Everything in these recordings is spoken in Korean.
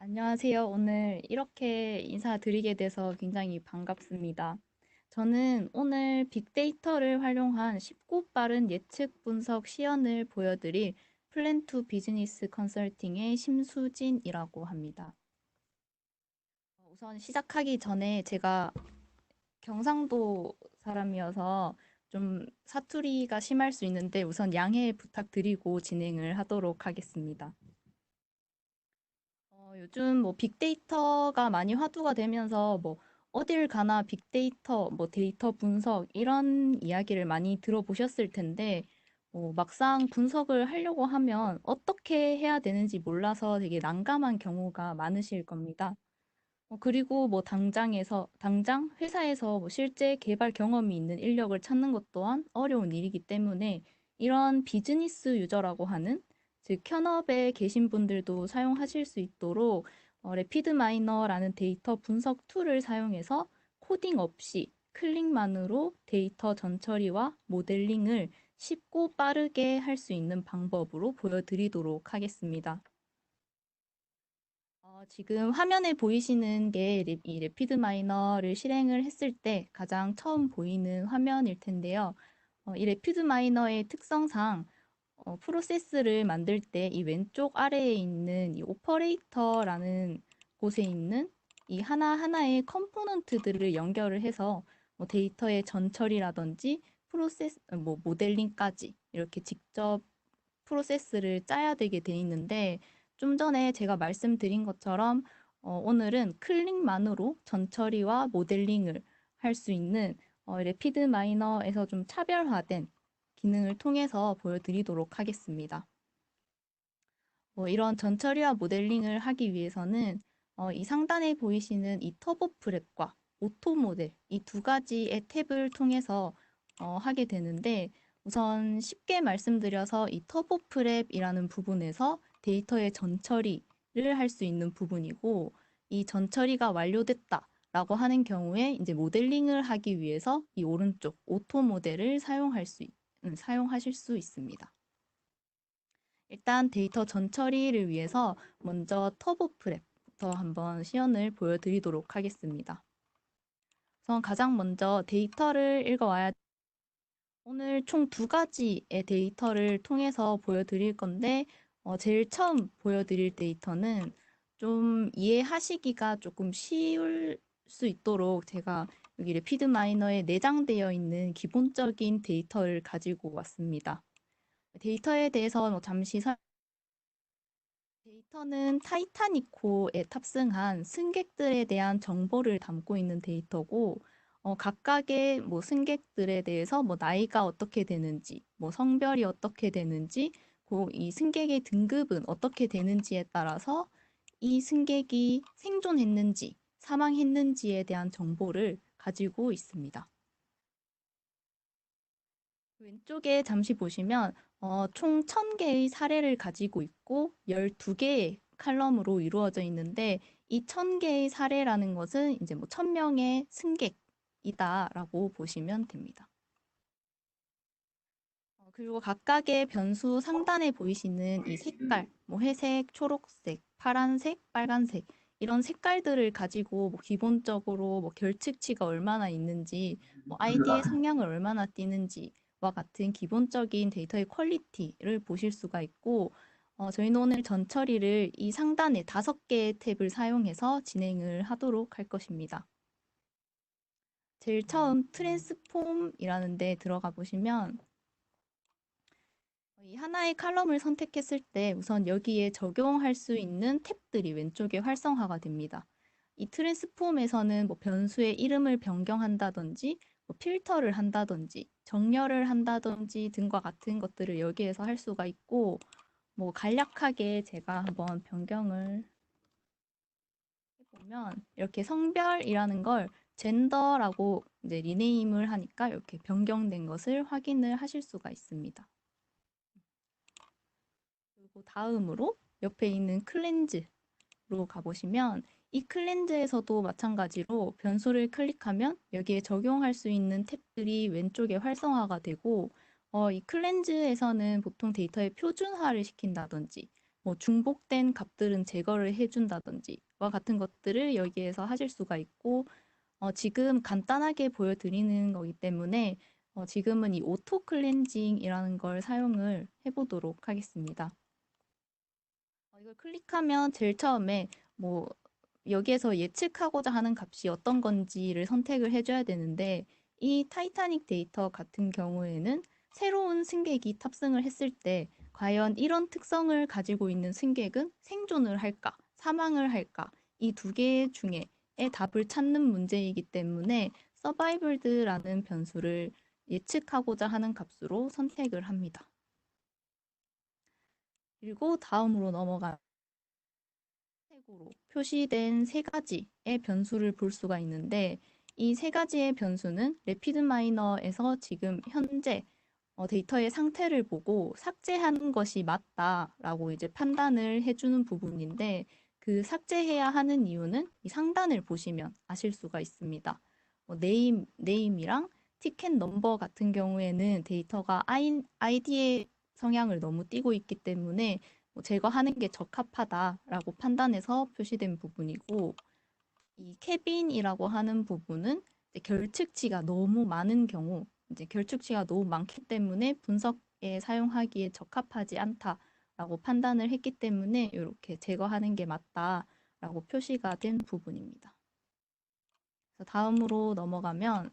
안녕하세요. 오늘 이렇게 인사드리게 돼서 굉장히 반갑습니다. 저는 오늘 빅데이터를 활용한 쉽고 빠른 예측 분석 시연을 보여드릴 플랜 투 비즈니스 컨설팅의 심수진이라고 합니다. 우선 시작하기 전에 제가 경상도 사람이어서 좀 사투리가 심할 수 있는데 우선 양해 부탁드리고 진행을 하도록 하겠습니다. 요즘 뭐 빅데이터가 많이 화두가 되면서 뭐 어딜 가나 빅데이터, 뭐 데이터 분석 이런 이야기를 많이 들어보셨을 텐데 막상 분석을 하려고 하면 어떻게 해야 되는지 몰라서 되게 난감한 경우가 많으실 겁니다. 그리고 뭐 당장 회사에서 뭐 실제 개발 경험이 있는 인력을 찾는 것 또한 어려운 일이기 때문에 이런 비즈니스 유저라고 하는 즉 현업에 계신 분들도 사용하실 수 있도록 레피드 마이너라는 데이터 분석 툴을 사용해서 코딩 없이 클릭만으로 데이터 전처리와 모델링을 쉽고 빠르게 할 수 있는 방법으로 보여드리도록 하겠습니다. 지금 화면에 보이시는 게 이 레피드 마이너를 실행을 했을 때 가장 처음 보이는 화면일 텐데요. 이 레피드 마이너의 특성상 프로세스를 만들 때 이 왼쪽 아래에 있는 이 오퍼레이터라는 곳에 있는 이 하나하나의 컴포넌트들을 연결을 해서 뭐 데이터의 전처리라든지 뭐 모델링까지 이렇게 직접 프로세스를 짜야 되게 돼 있는데 좀 전에 제가 말씀드린 것처럼 오늘은 클릭만으로 전처리와 모델링을 할 수 있는 레피드 마이너에서 좀 차별화된 기능을 통해서 보여드리도록 하겠습니다. 이런 전처리와 모델링을 하기 위해서는 이 상단에 보이시는 이 터보 프랩과 오토 모델 이 두 가지의 탭을 통해서 하게 되는데 우선 쉽게 말씀드려서 이 터보 프랩이라는 부분에서 데이터의 전처리를 할 수 있는 부분이고 이 전처리가 완료됐다라고 하는 경우에 이제 모델링을 하기 위해서 이 오른쪽 오토 모델을 사용하실 수 있습니다. 일단 데이터 전처리를 위해서 먼저 터보 프랩부터 한번 시연을 보여드리도록 하겠습니다. 우선 가장 먼저 데이터를 읽어와야 오늘 총 두 가지의 데이터를 통해서 보여드릴 건데 제일 처음 보여드릴 데이터는 좀 이해하시기가 조금 쉬울 수 있도록 제가 여기 레피드 마이너에 내장되어 있는 기본적인 데이터를 가지고 왔습니다. 데이터에 대해서 잠시 데이터는 타이타니코에 탑승한 승객들에 대한 정보를 담고 있는 데이터고, 각각의 뭐 승객들에 대해서 뭐 나이가 어떻게 되는지, 뭐 성별이 어떻게 되는지, 이 승객의 등급은 어떻게 되는지에 따라서 이 승객이 생존했는지, 사망했는지에 대한 정보를 가지고 있습니다. 왼쪽에 잠시 보시면 총 1000개의 사례를 가지고 있고 12개의 칼럼으로 이루어져 있는데 이 1000개의 사례라는 것은 이제 뭐 1000명의 승객이다라고 보시면 됩니다. 그리고 각각의 변수 상단에 보이시는 이 색깔, 뭐 회색, 초록색, 파란색, 빨간색 이런 색깔들을 가지고 뭐 기본적으로 뭐 결측치가 얼마나 있는지, 뭐 아이디의 성향을 얼마나 띠는지와 같은 기본적인 데이터의 퀄리티를 보실 수가 있고, 저희는 오늘 전처리를 이 상단에 5개의 탭을 사용해서 진행을 하도록 할 것입니다. 제일 처음 트랜스폼이라는 데 들어가 보시면 이 하나의 칼럼을 선택했을 때 우선 여기에 적용할 수 있는 탭들이 왼쪽에 활성화가 됩니다. 이 트랜스폼에서는 뭐 변수의 이름을 변경한다든지 뭐 필터를 한다든지 정렬을 한다든지 등과 같은 것들을 여기에서 할 수가 있고, 뭐 간략하게 제가 한번 변경을 해보면 이렇게 성별이라는 걸 젠더라고 이제 리네임을 하니까 이렇게 변경된 것을 확인을 하실 수가 있습니다. 그리고 다음으로 옆에 있는 클렌즈로 가보시면 이 클렌즈에서도 마찬가지로 변수를 클릭하면 여기에 적용할 수 있는 탭들이 왼쪽에 활성화가 되고 이 클렌즈에서는 보통 데이터의 표준화를 시킨다든지 뭐 중복된 값들은 제거를 해준다든지와 같은 것들을 여기에서 하실 수가 있고, 지금 간단하게 보여드리는 거기 때문에 지금은 이 오토 클렌징이라는 걸 사용을 해보도록 하겠습니다. 이걸 클릭하면 제일 처음에 뭐 여기에서 예측하고자 하는 값이 어떤 건지를 선택을 해줘야 되는데, 이 타이타닉 데이터 같은 경우에는 새로운 승객이 탑승을 했을 때 과연 이런 특성을 가지고 있는 승객은 생존을 할까, 사망을 할까, 이 두 개 중에의 답을 찾는 문제이기 때문에 서바이벌드라는 변수를 예측하고자 하는 값으로 선택을 합니다. 그리고 다음으로 넘어가면 색으로 표시된 세 가지의 변수를 볼 수가 있는데, 이 세 가지의 변수는 래피드 마이너에서 지금 현재 데이터의 상태를 보고 삭제하는 것이 맞다라고 이제 판단을 해주는 부분인데, 그 삭제해야 하는 이유는 이 상단을 보시면 아실 수가 있습니다. 네임이랑 티켓 넘버 같은 경우에는 데이터가 아이디의 성향을 너무 띠고 있기 때문에 제거하는 게 적합하다라고 판단해서 표시된 부분이고, 이 캐빈이라고 하는 부분은 이제 결측치가 너무 많은 경우, 이제 결측치가 너무 많기 때문에 분석에 사용하기에 적합하지 않다라고 판단을 했기 때문에 이렇게 제거하는 게 맞다라고 표시가 된 부분입니다. 그래서 다음으로 넘어가면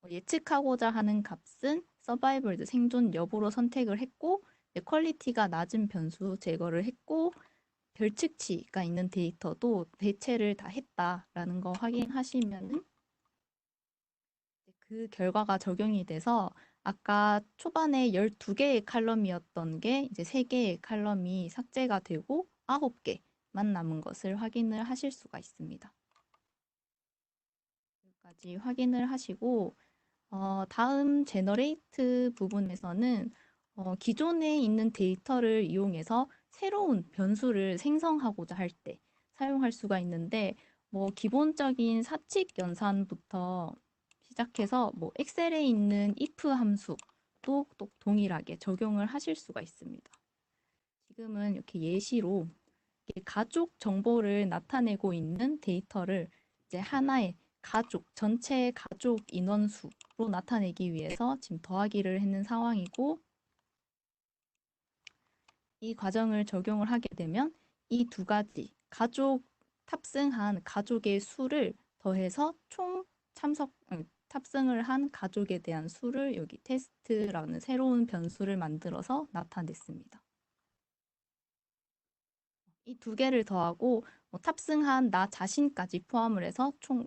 예측하고자 하는 값은 서바이벌드 생존 여부로 선택을 했고, 퀄리티가 낮은 변수 제거를 했고, 별측치가 있는 데이터도 대체를 다 했다라는 거 확인하시면은 그 결과가 적용이 돼서 아까 초반에 12개의 칼럼이었던 게 이제 3개의 칼럼이 삭제가 되고 9개만 남은 것을 확인을 하실 수가 있습니다. 여기까지 확인을 하시고 다음 제너레이트 부분에서는 기존에 있는 데이터를 이용해서 새로운 변수를 생성하고자 할 때 사용할 수가 있는데, 뭐 기본적인 사칙 연산부터 시작해서 뭐 엑셀에 있는 if 함수도 또 동일하게 적용을 하실 수가 있습니다. 지금은 이렇게 예시로 가족 정보를 나타내고 있는 데이터를 이제 하나의 가족, 전체 가족 인원수로 나타내기 위해서 지금 더하기를 했는 상황이고, 이 과정을 적용을 하게 되면 이 두 가지 가족 탑승한 가족의 수를 더해서 총 탑승을 한 가족에 대한 수를 여기 테스트라는 새로운 변수를 만들어서 나타냈습니다. 이 두 개를 더하고 탑승한 나 자신까지 포함을 해서 총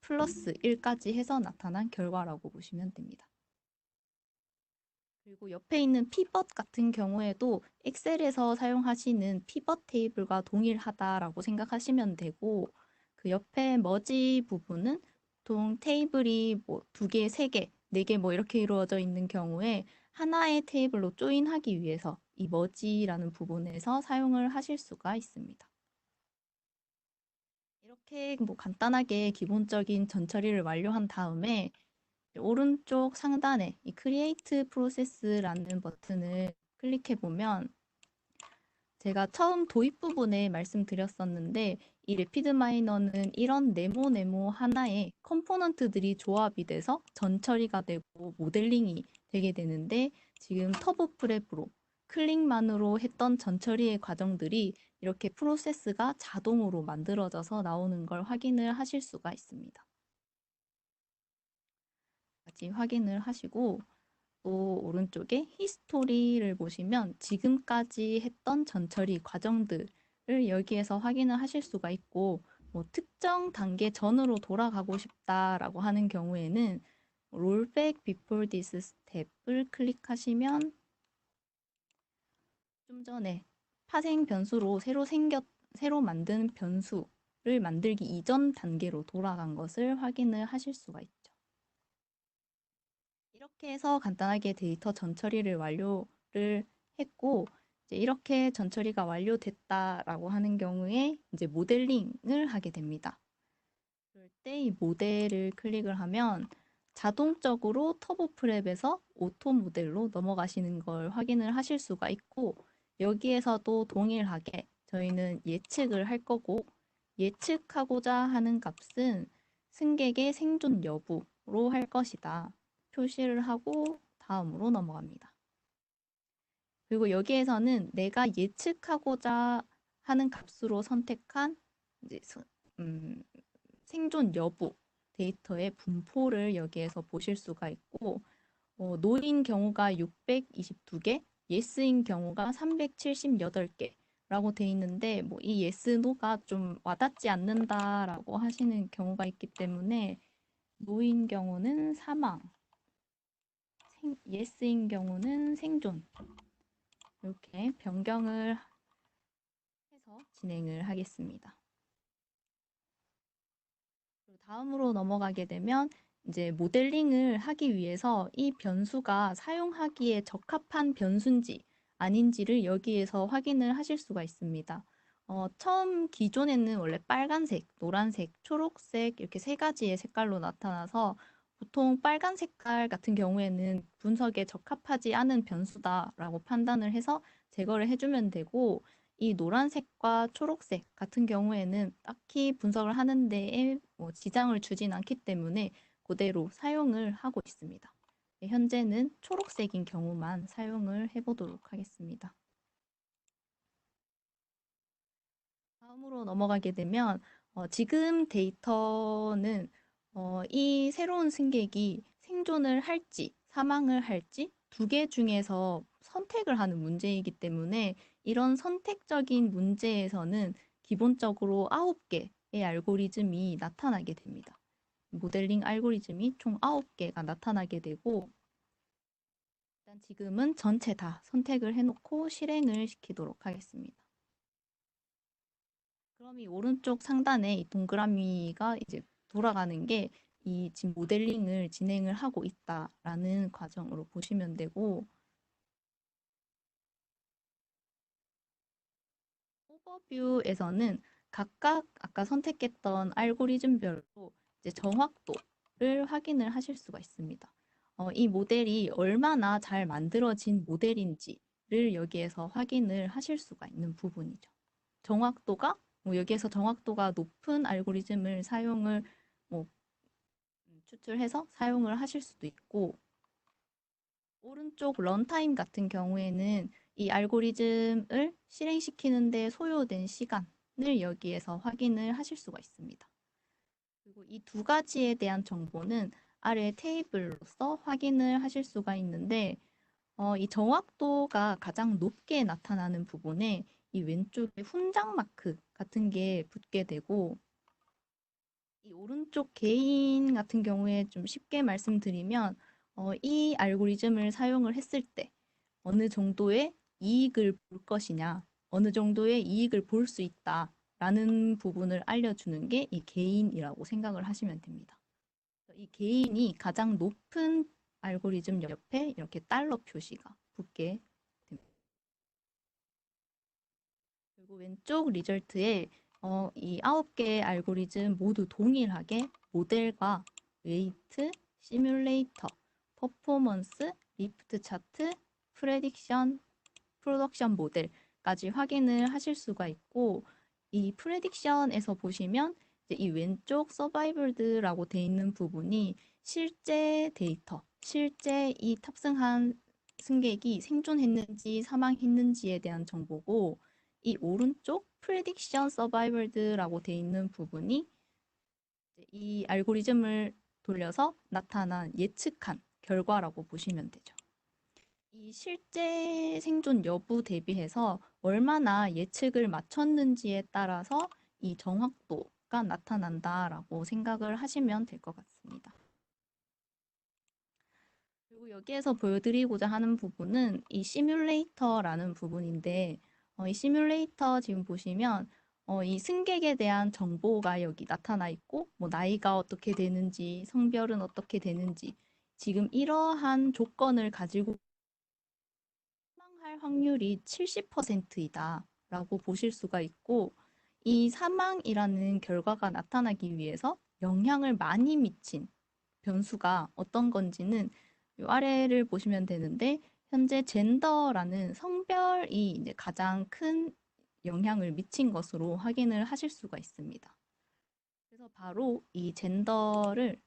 플러스 1까지 해서 나타난 결과라고 보시면 됩니다. 그리고 옆에 있는 피벗 같은 경우에도 엑셀에서 사용하시는 피벗 테이블과 동일하다라고 생각하시면 되고, 그 옆에 머지 부분은 보통 테이블이 뭐 2개, 3개, 4개 뭐 이렇게 이루어져 있는 경우에 하나의 테이블로 조인하기 위해서 이 머지라는 부분에서 사용을 하실 수가 있습니다. 이렇게 뭐 간단하게 기본적인 전처리를 완료한 다음에 오른쪽 상단에 이 Create Process라는 버튼을 클릭해 보면 제가 처음 도입 부분에 말씀드렸었는데, 이 래피드 마이너는 이런 네모 하나의 컴포넌트들이 조합이 돼서 전처리가 되고 모델링이 되게 되는데, 지금 터보 프랩으로 클릭만으로 했던 전처리의 과정들이 이렇게 프로세스가 자동으로 만들어져서 나오는 걸 확인을 하실 수가 있습니다. 같이 확인을 하시고, 또 오른쪽에 히스토리를 보시면 지금까지 했던 전처리 과정들을 여기에서 확인을 하실 수가 있고, 뭐 특정 단계 전으로 돌아가고 싶다라고 하는 경우에는 rollback before this step을 클릭하시면 좀 전에 파생 변수로 새로 만든 변수를 만들기 이전 단계로 돌아간 것을 확인을 하실 수가 있죠. 이렇게 해서 간단하게 데이터 전처리를 완료를 했고, 이제 이렇게 전처리가 완료됐다라고 하는 경우에 이제 모델링을 하게 됩니다. 그럴 때 이 모델을 클릭을 하면 자동적으로 터보 프랩에서 오토 모델로 넘어가시는 걸 확인을 하실 수가 있고, 여기에서도 동일하게 저희는 예측을 할 거고 예측하고자 하는 값은 승객의 생존 여부로 할 것이다. 표시를 하고 다음으로 넘어갑니다. 그리고 여기에서는 내가 예측하고자 하는 값으로 선택한 이제 생존 여부 데이터의 분포를 여기에서 보실 수가 있고 노인 경우가 622개, 예스인 경우가 378개라고 돼 있는데 이 예스, 노가 좀 와닿지 않는다라고 하시는 경우가 있기 때문에 노인 경우는 사망, 예스인 경우는 생존 이렇게 변경을 해서 진행을 하겠습니다. 다음으로 넘어가게 되면 이제 모델링을 하기 위해서 이 변수가 사용하기에 적합한 변수인지 아닌지를 여기에서 확인을 하실 수가 있습니다. 처음 기존에는 원래 빨간색, 노란색, 초록색 이렇게 세 가지의 색깔로 나타나서 보통 빨간 색깔 같은 경우에는 분석에 적합하지 않은 변수다라고 판단을 해서 제거를 해주면 되고 이 노란색과 초록색 같은 경우에는 딱히 분석을 하는 데에 지장을 주진 않기 때문에 그대로 사용을 하고 있습니다. 현재는 초록색인 경우만 사용을 해보도록 하겠습니다. 다음으로 넘어가게 되면 지금 데이터는 이 새로운 승객이 생존을 할지 사망을 할지 두 개 중에서 선택을 하는 문제이기 때문에 이런 선택적인 문제에서는 기본적으로 9개의 알고리즘이 나타나게 됩니다. 모델링 알고리즘이 총 9개가 나타나게 되고 일단 지금은 전체 다 선택을 해놓고 실행을 시키도록 하겠습니다. 그럼 이 오른쪽 상단에 이 동그라미가 이제 돌아가는 게 이 지금 모델링을 진행을 하고 있다라는 과정으로 보시면 되고 오버뷰에서는 각각 아까 선택했던 알고리즘별로 이제 정확도를 확인을 하실 수가 있습니다. 이 모델이 얼마나 잘 만들어진 모델인지를 여기에서 확인을 하실 수가 있는 부분이죠. 정확도가 여기에서 정확도가 높은 알고리즘을 사용을 뭐 추출해서 사용을 하실 수도 있고 오른쪽 런타임 같은 경우에는 이 알고리즘을 실행시키는 데 소요된 시간을 여기에서 확인을 하실 수가 있습니다. 그리고 이 두 가지에 대한 정보는 아래 테이블로서 확인을 하실 수가 있는데 이 정확도가 가장 높게 나타나는 부분에 이 왼쪽에 훈장 마크 같은 게 붙게 되고 이 오른쪽 개인 같은 경우에 좀 쉽게 말씀드리면 이 알고리즘을 사용을 했을 때 어느 정도의 이익을 볼 것이냐, 어느 정도의 이익을 볼 수 있다라는 부분을 알려주는 게 이 개인이라고 생각을 하시면 됩니다. 이 개인이 가장 높은 알고리즘 옆에 이렇게 달러 표시가 붙게 됩니다. 그리고 왼쪽 리절트에 이 9개의 알고리즘 모두 동일하게 모델과 웨이트, 시뮬레이터, 퍼포먼스, 리프트 차트, 프레딕션, 프로덕션 모델까지 확인을 하실 수가 있고 이 프레딕션에서 보시면 이제 이 왼쪽 서바이벌드라고 돼 있는 부분이 실제 데이터, 실제 이 탑승한 승객이 생존했는지 사망했는지에 대한 정보고 이 오른쪽 프레딕션 서바이벌드라고 돼 있는 부분이 이 알고리즘을 돌려서 나타난 예측한 결과라고 보시면 되죠. 이 실제 생존 여부 대비해서 얼마나 예측을 맞췄는지에 따라서 이 정확도가 나타난다라고 생각을 하시면 될 것 같습니다. 그리고 여기에서 보여드리고자 하는 부분은 이 시뮬레이터라는 부분인데 이 시뮬레이터 지금 보시면 이 승객에 대한 정보가 여기 나타나 있고 뭐 나이가 어떻게 되는지 성별은 어떻게 되는지 지금 이러한 조건을 가지고 사망할 확률이 70%이다 라고 보실 수가 있고 이 사망이라는 결과가 나타나기 위해서 영향을 많이 미친 변수가 어떤 건지는 이 아래를 보시면 되는데 현재 젠더라는 성별이 이제 가장 큰 영향을 미친 것으로 확인을 하실 수가 있습니다. 그래서 바로 이 젠더를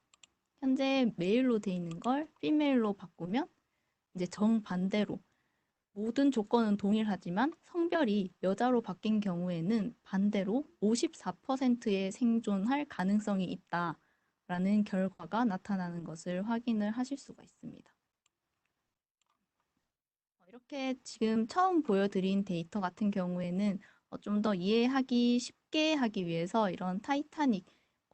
현재 메일로 돼 있는 걸 피메일로 바꾸면 이제 정반대로 모든 조건은 동일하지만 성별이 여자로 바뀐 경우에는 반대로 54%의 생존할 가능성이 있다라는 결과가 나타나는 것을 확인을 하실 수가 있습니다. 이렇게 지금 처음 보여드린 데이터 같은 경우에는 좀 더 이해하기 쉽게 하기 위해서 이런 타이타닉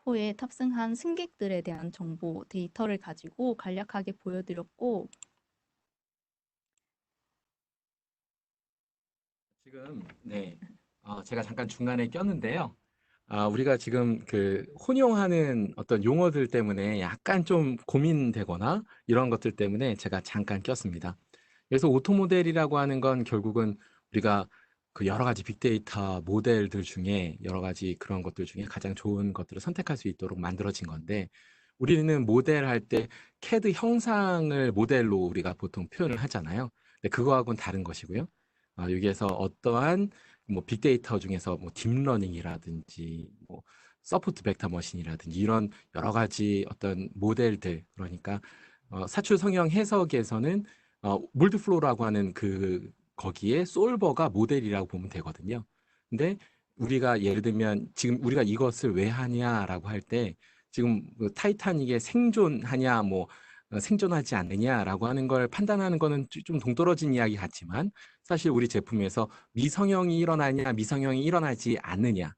호에 탑승한 승객들에 대한 정보 데이터를 가지고 간략하게 보여드렸고, 지금 네, 제가 잠깐 중간에 꼈는데요. 우리가 지금 그 혼용하는 어떤 용어들 때문에 약간 좀 고민되거나 이런 것들 때문에 제가 잠깐 꼈습니다. 그래서 오토 모델이라고 하는 건 결국은 우리가 그 여러 가지 빅데이터 모델들 중에 여러 가지 그런 것들 중에 가장 좋은 것들을 선택할 수 있도록 만들어진 건데, 우리는 모델할 때 CAD 형상을 모델로 우리가 보통 표현을 하잖아요. 근데 그거하고는 다른 것이고요. 여기에서 어떠한 뭐 빅데이터 중에서 뭐 딥러닝이라든지 뭐 서포트 벡터 머신이라든지 이런 여러 가지 어떤 모델들, 그러니까 사출 성형 해석에서는 몰드플로우라고 하는 그 거기에 솔버가 모델이라고 보면 되거든요. 근데 우리가 예를 들면 지금 우리가 이것을 왜 하냐라고 할 때 지금 그 타이타닉에 생존하냐 뭐 생존하지 않느냐라고 하는 걸 판단하는 거는 좀 동떨어진 이야기 같지만, 사실 우리 제품에서 미성형이 일어나냐 미성형이 일어나지 않느냐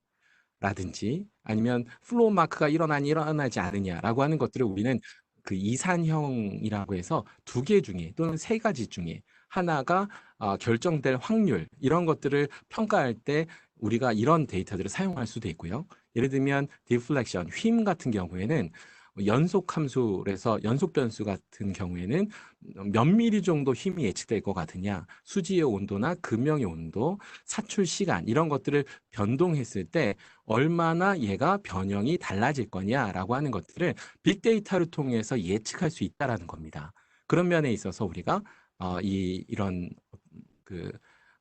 라든지 아니면 플로우 마크가 일어나니 일어나지 않느냐라고 하는 것들을 우리는 그 이산형이라고 해서 두 개 중에 또는 세 가지 중에 하나가 결정될 확률, 이런 것들을 평가할 때 우리가 이런 데이터들을 사용할 수도 있고요. 예를 들면 디플렉션, 휨 같은 경우에는 연속 함수에서 연속 변수 같은 경우에는 몇 미리 정도 힘이 예측될 것 같으냐, 수지의 온도나 금형의 온도, 사출 시간 이런 것들을 변동했을 때 얼마나 얘가 변형이 달라질 거냐라고 하는 것들을 빅데이터를 통해서 예측할 수 있다라는 겁니다. 그런 면에 있어서 우리가 이런 그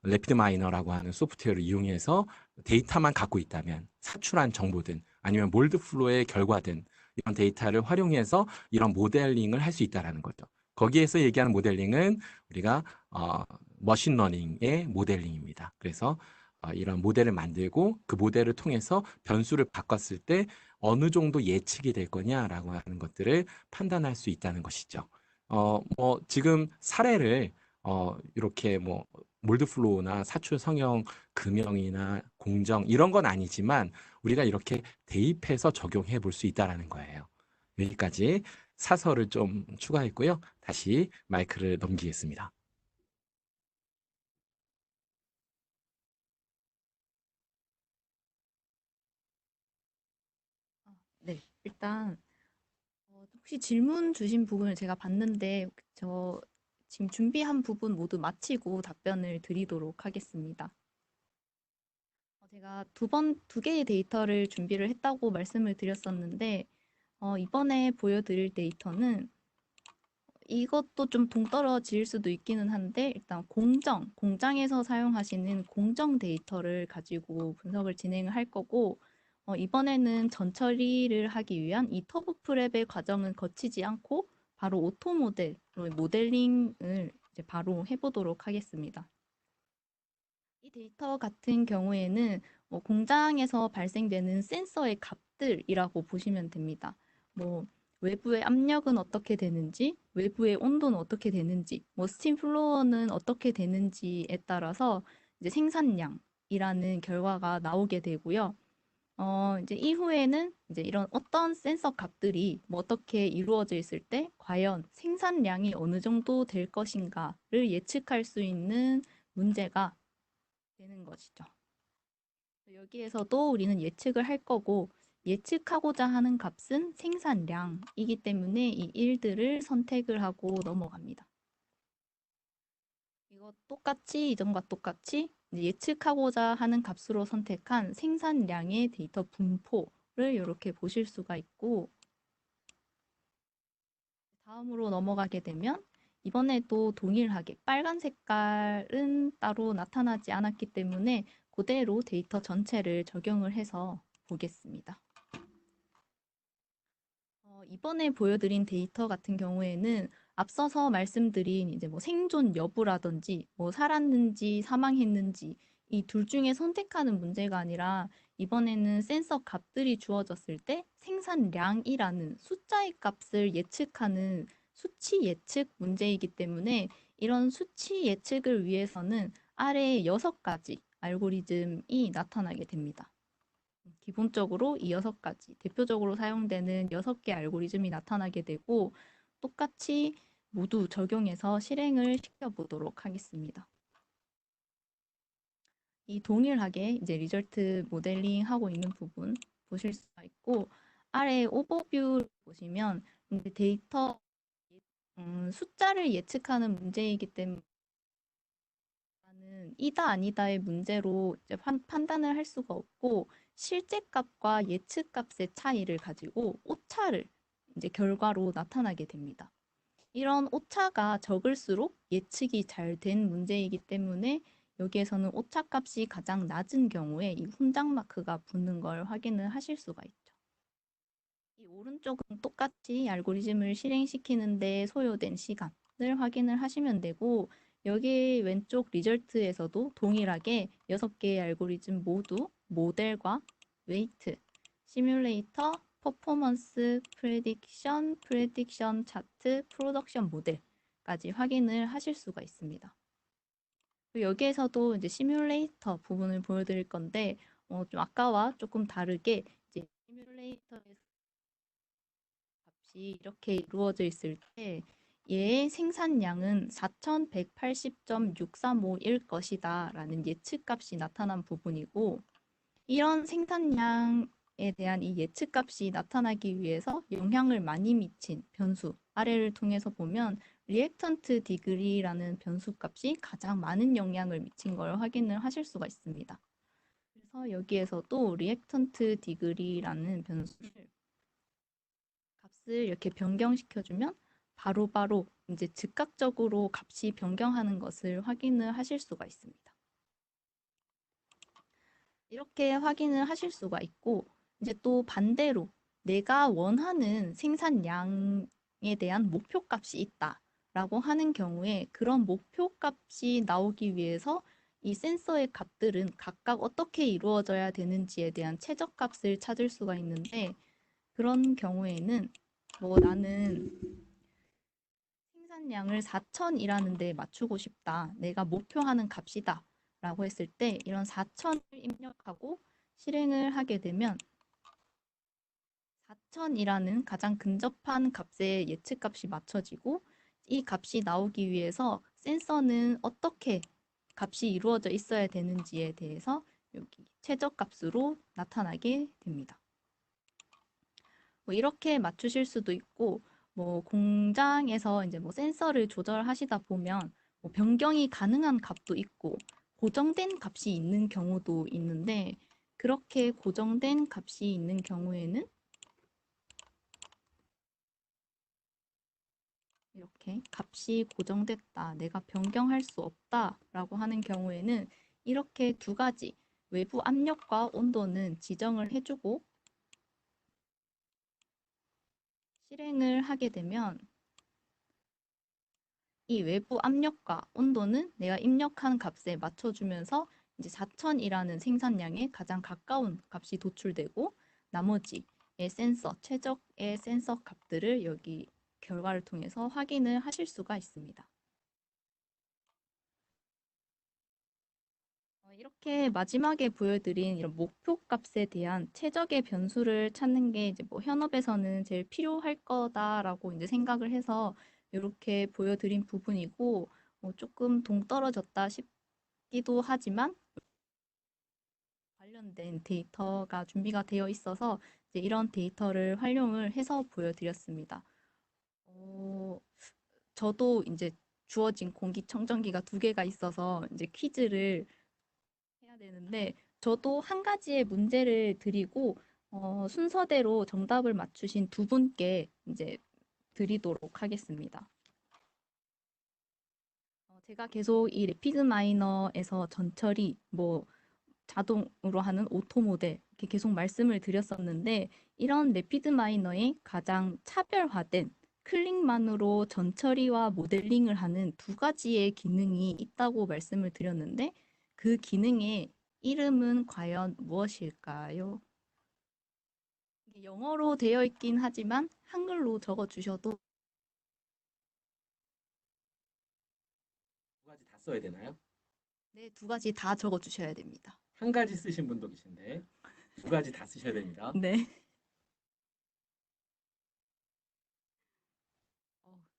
레피드 마이너라고 하는 소프트웨어를 이용해서 데이터만 갖고 있다면 사출한 정보든 아니면 몰드 플로우의 결과든 이런 데이터를 활용해서 이런 모델링을 할 수 있다라는 거죠. 거기에서 얘기하는 모델링은 우리가 머신러닝의 모델링입니다. 그래서 이런 모델을 만들고 그 모델을 통해서 변수를 바꿨을 때 어느 정도 예측이 될 거냐라고 하는 것들을 판단할 수 있다는 것이죠. 뭐 지금 사례를 이렇게 뭐 몰드 플로우나 사출 성형 금형이나 공정 이런 건 아니지만 우리가 이렇게 대입해서 적용해 볼 수 있다라는 거예요. 여기까지 사설을 좀 추가했고요. 다시 마이크를 넘기겠습니다. 네, 일단 혹시 질문 주신 부분을 제가 봤는데 저 지금 준비한 부분 모두 마치고 답변을 드리도록 하겠습니다. 제가 두 개의 데이터를 준비를 했다고 말씀을 드렸었는데 이번에 보여드릴 데이터는 이것도 좀 동떨어질 수도 있기는 한데 일단 공장에서 사용하시는 공정 데이터를 가지고 분석을 진행을 할 거고 이번에는 전처리를 하기 위한 이 터보 프랩의 과정은 거치지 않고 바로 오토 모델, 모델링을 이제 바로 해보도록 하겠습니다. 이 데이터 같은 경우에는 공장에서 발생되는 센서의 값들이라고 보시면 됩니다. 뭐 외부의 압력은 어떻게 되는지, 외부의 온도는 어떻게 되는지, 뭐 스팀 플로어는 어떻게 되는지에 따라서 이제 생산량이라는 결과가 나오게 되고요. 이제 이후에는 이제 이런 어떤 센서 값들이 뭐 어떻게 이루어져 있을 때 과연 생산량이 어느 정도 될 것인가를 예측할 수 있는 문제가 되는 것이죠. 여기에서도 우리는 예측을 할 거고 예측하고자 하는 값은 생산량이기 때문에 이 일들을 선택을 하고 넘어갑니다. 이거 똑같이 이전과 똑같이 예측하고자 하는 값으로 선택한 생산량의 데이터 분포를 이렇게 보실 수가 있고, 다음으로 넘어가게 되면 이번에도 동일하게 빨간 색깔은 따로 나타나지 않았기 때문에 그대로 데이터 전체를 적용을 해서 보겠습니다. 이번에 보여드린 데이터 같은 경우에는 앞서서 말씀드린 이제 뭐 생존 여부라든지 뭐 살았는지 사망했는지 이 둘 중에 선택하는 문제가 아니라 이번에는 센서 값들이 주어졌을 때 생산량이라는 숫자의 값을 예측하는 수치 예측 문제이기 때문에 이런 수치 예측을 위해서는 아래 6가지 알고리즘이 나타나게 됩니다. 기본적으로 이 6가지, 대표적으로 사용되는 6개 알고리즘이 나타나게 되고 똑같이 모두 적용해서 실행을 시켜보도록 하겠습니다. 이 동일하게 이제 리절트 모델링 하고 있는 부분 보실 수가 있고 아래 오버뷰 보시면 이제 데이터 숫자를 예측하는 문제이기 때문에 이다 아니다의 문제로 이제 판단을 할 수가 없고 실제 값과 예측 값의 차이를 가지고 오차를 이제 결과로 나타나게 됩니다. 이런 오차가 적을수록 예측이 잘 된 문제이기 때문에 여기에서는 오차 값이 가장 낮은 경우에 이 훈장 마크가 붙는 걸 확인을 하실 수가 있죠. 이 오른쪽은 똑같이 알고리즘을 실행시키는데 소요된 시간을 확인을 하시면 되고 여기 왼쪽 리절트에서도 동일하게 6개의 알고리즘 모두 모델과 웨이트, 시뮬레이터, 퍼포먼스, 프레딕션 차트, 프로덕션 모델까지 확인을 하실 수가 있습니다. 여기에서도 이제 시뮬레이터 부분을 보여드릴 건데 좀 아까와 조금 다르게 이제 시뮬레이터에서 값이 이렇게 이루어져 있을 때 얘의 생산량은 4180.635일 것이다 라는 예측값이 나타난 부분이고 이런 생산량에 대한 이 예측값이 나타나기 위해서 영향을 많이 미친 변수 아래를 통해서 보면 리액턴트 디그리라는 변수 값이 가장 많은 영향을 미친 걸 확인을 하실 수가 있습니다. 그래서 여기에서도 리액턴트 디그리라는 변수를 값을 이렇게 변경시켜주면 바로바로 이제 즉각적으로 값이 변경하는 것을 확인을 하실 수가 있습니다. 이렇게 확인을 하실 수가 있고 이제 또 반대로 내가 원하는 생산량에 대한 목표값이 있다라고 하는 경우에 그런 목표값이 나오기 위해서 이 센서의 값들은 각각 어떻게 이루어져야 되는지에 대한 최저값을 찾을 수가 있는데 그런 경우에는 뭐 나는 생산량을 4천이라는 데 맞추고 싶다. 내가 목표하는 값이다. 라고 했을 때 이런 4천을 입력하고 실행을 하게 되면 4천이라는 가장 근접한 값의 예측값이 맞춰지고 이 값이 나오기 위해서 센서는 어떻게 값이 이루어져 있어야 되는지에 대해서 여기 최저값으로 나타나게 됩니다. 뭐 이렇게 맞추실 수도 있고 뭐 공장에서 이제 뭐 센서를 조절하시다 보면 뭐 변경이 가능한 값도 있고 고정된 값이 있는 경우도 있는데 그렇게 고정된 값이 있는 경우에는 이렇게 값이 고정됐다, 내가 변경할 수 없다라고 하는 경우에는 이렇게 2가지 외부 압력과 온도는 지정을 해주고 실행을 하게 되면 이 외부 압력과 온도는 내가 입력한 값에 맞춰주면서 이제 4천이라는 생산량에 가장 가까운 값이 도출되고 나머지의 센서, 최적의 센서 값들을 여기 결과를 통해서 확인을 하실 수가 있습니다. 이렇게 마지막에 보여드린 이런 목표 값에 대한 최적의 변수를 찾는 게 이제 뭐 현업에서는 제일 필요할 거다라고 이제 생각을 해서 이렇게 보여드린 부분이고 조금 동떨어졌다 싶기도 하지만 관련된 데이터가 준비가 되어 있어서 이제 이런 데이터를 활용을 해서 보여드렸습니다. 어, 저도 이제 주어진 공기청정기가 2개가 있어서 이제 퀴즈를 해야 되는데 저도 한 가지의 문제를 드리고 순서대로 정답을 맞추신 2분께 이제 드리도록 하겠습니다. 제가 계속 이 래피드 마이너에서 전처리, 뭐 자동으로 하는 오토 모델 이렇게 계속 말씀을 드렸었는데 이런 래피드 마이너의 가장 차별화된 클릭만으로 전처리와 모델링을 하는 두 가지의 기능이 있다고 말씀을 드렸는데 그 기능의 이름은 과연 무엇일까요? 이게 영어로 되어 있긴 하지만 한글로 적어 주셔도 두 가지 다 써야 되나요? 네, 두 가지 다 적어 주셔야 됩니다. 한 가지 쓰신 분도 계신데 두 가지 다 쓰셔야 됩니다. 네.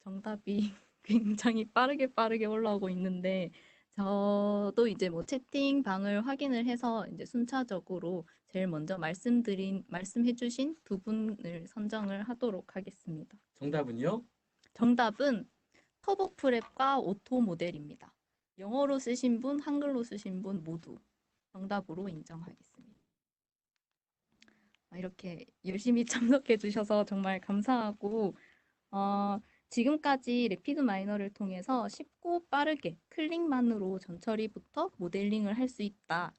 정답이 굉장히 빠르게 올라오고 있는데, 저도 이제 뭐 채팅방을 확인을 해서 이제 순차적으로 제일 먼저 말씀해주신 두 분을 선정을 하도록 하겠습니다. 정답은요? 정답은 터보 프랩과 오토 모델입니다. 영어로 쓰신 분, 한글로 쓰신 분 모두 정답으로 인정하겠습니다. 이렇게 열심히 참석해 주셔서 정말 감사하고, 어, 지금까지 래피드 마이너를 통해서 쉽고 빠르게 클릭만으로 전처리부터 모델링을 할 수 있다.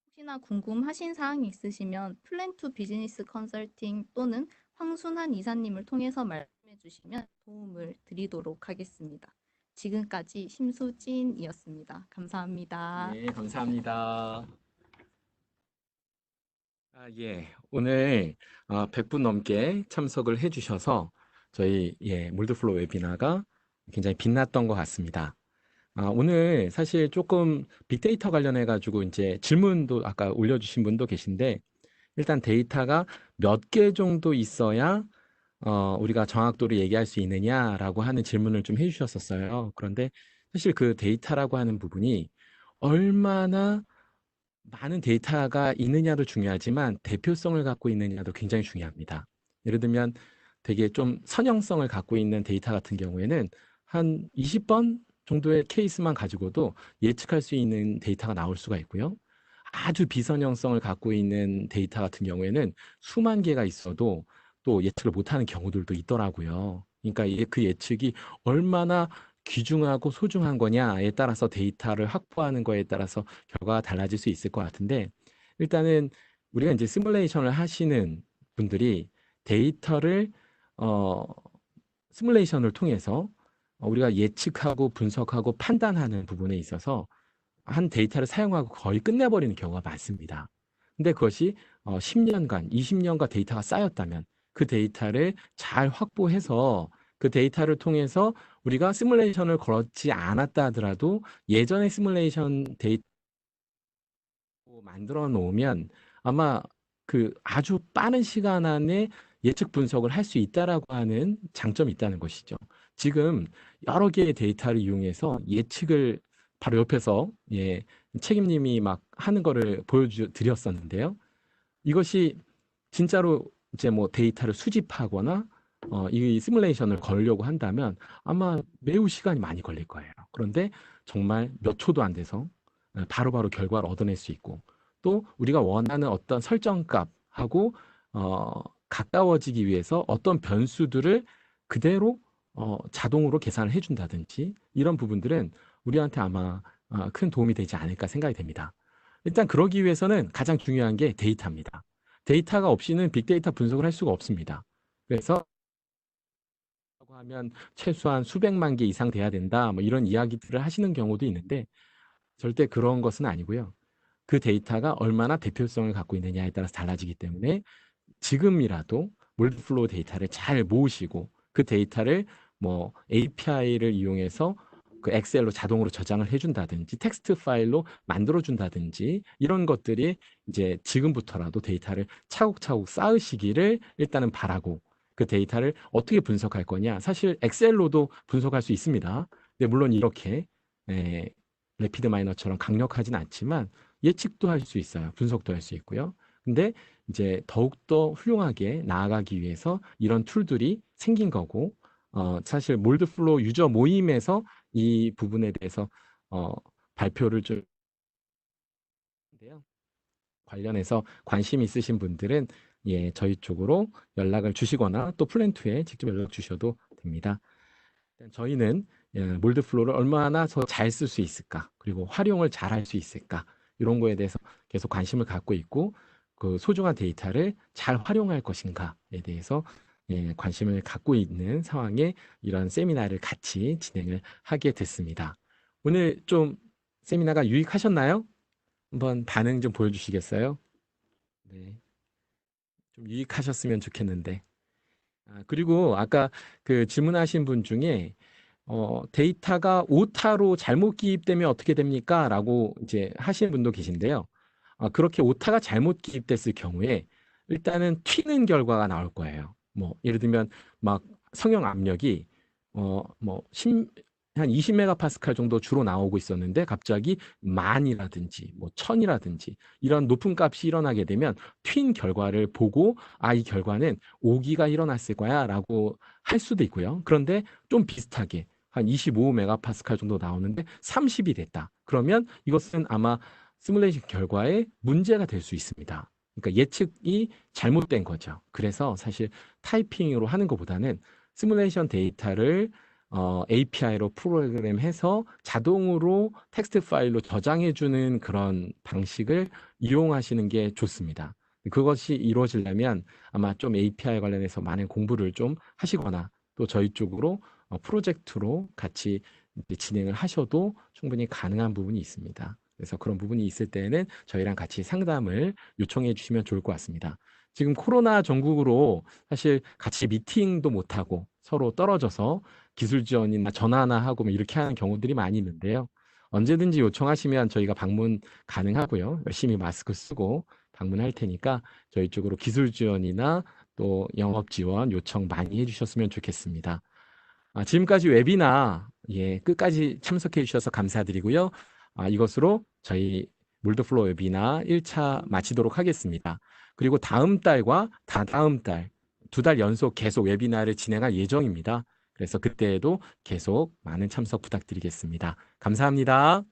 혹시나 궁금하신 사항이 있으시면 플랜 투 비즈니스 컨설팅 또는 황순한 이사님을 통해서 말씀해 주시면 도움을 드리도록 하겠습니다. 지금까지 심수진이었습니다. 감사합니다. 예, 감사합니다. 예. 오늘 100분 넘게 참석을 해주셔서 저희 몰드플로우 웨비나가 굉장히 빛났던 것 같습니다. 오늘 사실 조금 빅데이터 관련해 가지고 이제 질문도 아까 올려주신 분도 계신데 일단 데이터가 몇 개 정도 있어야 우리가 정확도를 얘기할 수 있느냐라고 하는 질문을 좀 해주셨었어요. 그런데 사실 그 데이터라고 하는 부분이 얼마나 많은 데이터가 있느냐도 중요하지만 대표성을 갖고 있느냐도 굉장히 중요합니다. 예를 들면 되게 좀 선형성을 갖고 있는 데이터 같은 경우에는 한 20번 정도의 케이스만 가지고도 예측할 수 있는 데이터가 나올 수가 있고요. 아주 비선형성을 갖고 있는 데이터 같은 경우에는 수만 개가 있어도 또 예측을 못하는 경우들도 있더라고요. 그러니까 그 예측이 얼마나 귀중하고 소중한 거냐에 따라서 데이터를 확보하는 거에 따라서 결과가 달라질 수 있을 것 같은데 일단은 우리가 이제 시뮬레이션을 하시는 분들이 데이터를 어, 시뮬레이션을 통해서 우리가 예측하고 분석하고 판단하는 부분에 있어서 한 데이터를 사용하고 거의 끝내버리는 경우가 많습니다. 근데 그것이 10년간, 20년간 데이터가 쌓였다면 그 데이터를 잘 확보해서 그 데이터를 통해서 우리가 시뮬레이션을 걸었지 않았다 하더라도 예전에 시뮬레이션 데이터 만들어 놓으면 아마 그 아주 빠른 시간 안에 예측 분석을 할 수 있다라고 하는 장점이 있다는 것이죠. 지금 여러 개의 데이터를 이용해서 예측을 바로 옆에서 책임님이 막 하는 거를 보여드렸었는데요. 이것이 진짜로 이제 뭐 데이터를 수집하거나 이 시뮬레이션을 걸려고 한다면 아마 매우 시간이 많이 걸릴 거예요. 그런데 정말 몇 초도 안 돼서 바로바로 결과를 얻어낼 수 있고 또 우리가 원하는 어떤 설정값하고 가까워지기 위해서 어떤 변수들을 그대로 자동으로 계산을 해준다든지 이런 부분들은 우리한테 아마 큰 도움이 되지 않을까 생각이 됩니다. 일단 그러기 위해서는 가장 중요한 게 데이터입니다. 데이터가 없이는 빅데이터 분석을 할 수가 없습니다. 그래서 라고 하면 최소한 수백만 개 이상 돼야 된다. 뭐 이런 이야기들을 하시는 경우도 있는데 절대 그런 것은 아니고요. 그 데이터가 얼마나 대표성을 갖고 있느냐에 따라서 달라지기 때문에 지금이라도 몰드플로우 데이터를 잘 모으시고 그 데이터를 뭐 API를 이용해서 그 엑셀로 자동으로 저장을 해준다든지 텍스트 파일로 만들어준다든지 이런 것들이 이제 지금부터라도 데이터를 차곡차곡 쌓으시기를 일단은 바라고 그 데이터를 어떻게 분석할 거냐 사실 엑셀로도 분석할 수 있습니다. 근데 물론 이렇게 래피드 마이너처럼 강력하진 않지만 예측도 할 수 있어요. 분석도 할 수 있고요. 근데 이제 더욱더 훌륭하게 나아가기 위해서 이런 툴들이 생긴 거고 사실 몰드플로우 유저 모임에서 이 부분에 대해서 발표를 좀 했는데요. 관련해서 관심 있으신 분들은 저희 쪽으로 연락을 주시거나 또 플랜투에 직접 연락 주셔도 됩니다. 일단 저희는 몰드플로우를 얼마나 더 잘 쓸 수 있을까? 그리고 활용을 잘 할 수 있을까? 이런 거에 대해서 계속 관심을 갖고 있고 그 소중한 데이터를 잘 활용할 것인가에 대해서 관심을 갖고 있는 상황에 이런 세미나를 같이 진행을 하게 됐습니다. 오늘 좀 세미나가 유익하셨나요? 한번 반응 좀 보여주시겠어요? 네, 좀 유익하셨으면 좋겠는데. 그리고 아까 그 질문하신 분 중에 데이터가 오타로 잘못 기입되면 어떻게 됩니까? 라고 이제 하시는 분도 계신데요. 그렇게 오타가 잘못 기입됐을 경우에 일단은 튀는 결과가 나올 거예요. 뭐 예를 들면 막 성형 압력이 뭐 한 20메가파스칼 정도 주로 나오고 있었는데 갑자기 만이라든지 뭐 천이라든지 이런 높은 값이 일어나게 되면 튄 결과를 보고 이 결과는 오기가 일어났을 거야라고 할 수도 있고요. 그런데 좀 비슷하게 한 25메가파스칼 정도 나오는데 30이 됐다. 그러면 이것은 아마 시뮬레이션 결과에 문제가 될 수 있습니다. 그러니까 예측이 잘못된 거죠. 그래서 사실 타이핑으로 하는 것보다는 시뮬레이션 데이터를 API로 프로그램해서 자동으로 텍스트 파일로 저장해 주는 그런 방식을 이용하시는 게 좋습니다. 그것이 이루어지려면 아마 좀 API 관련해서 많은 공부를 좀 하시거나 또 저희 쪽으로 프로젝트로 같이 진행을 하셔도 충분히 가능한 부분이 있습니다. 그래서 그런 부분이 있을 때는 저희랑 같이 상담을 요청해 주시면 좋을 것 같습니다. 지금 코로나 전국으로 사실 같이 미팅도 못하고 서로 떨어져서 기술 지원이나 전화나 하고 뭐 이렇게 하는 경우들이 많이 있는데요. 언제든지 요청하시면 저희가 방문 가능하고요. 열심히 마스크 쓰고 방문할 테니까 저희 쪽으로 기술 지원이나 또 영업 지원 요청 많이 해주셨으면 좋겠습니다. 지금까지 웨비나 끝까지 참석해 주셔서 감사드리고요. 이것으로 저희 몰드플로우 웨비나 1차 마치도록 하겠습니다. 그리고 다음 달과 다다음 달, 2달 연속 계속 웨비나를 진행할 예정입니다. 그래서 그때에도 계속 많은 참석 부탁드리겠습니다. 감사합니다.